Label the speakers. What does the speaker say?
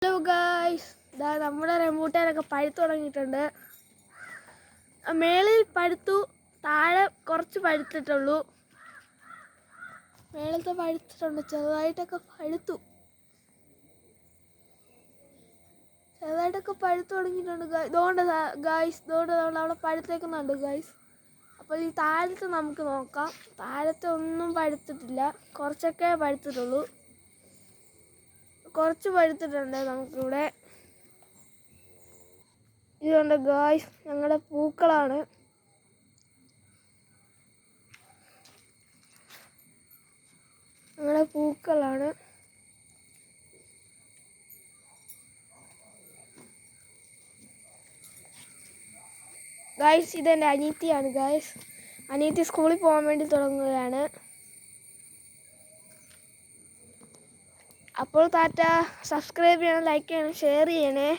Speaker 1: Hello guys, നമ്മുടെ റംബൂട്ടാനൊക്കെ പഴുത്തു തുടങ്ങിയിട്ടുണ്ട്. മേളിൽ പഴുത്തു, താഴെ കുറച്ച് പഴുത്തിട്ടുള്ളൂ. മേളത്തെ പഴുത്തിട്ടുണ്ട്, ചെറുതായിട്ടൊക്കെ പഴുത്തു തുടങ്ങിയിട്ടുണ്ട്. ഇതുകൊണ്ട് ഗായ്സ്, അവിടെ പഴുത്തേക്കുന്നുണ്ട് ഗായ്സ്. അപ്പോൾ ഈ താഴത്തെ നമുക്ക് നോക്കാം. താഴത്തെ ഒന്നും പഴുത്തിട്ടില്ല, കുറച്ചൊക്കെ പഴുത്തിട്ടുള്ളൂ. കുറച്ച് പഴുത്തിട്ടുണ്ട് നമുക്കിവിടെ. ഇതുകൊണ്ട് ഗായ്സ്, ഞങ്ങളുടെ പൂക്കളാണ്. ഗായ്സ്, ഇതെൻ്റെ അനിയത്തിയാണ് ഗായ്സ്. അനിയത്തി സ്കൂളിൽ പോകാൻ വേണ്ടി തുടങ്ങുകയാണ്. അപ്പോൾ ടാറ്റ. സബ്സ്ക്രൈബ് ചെയ്യണം, ലൈക്ക് ചെയ്യണം, ഷെയർ ചെയ്യണേ.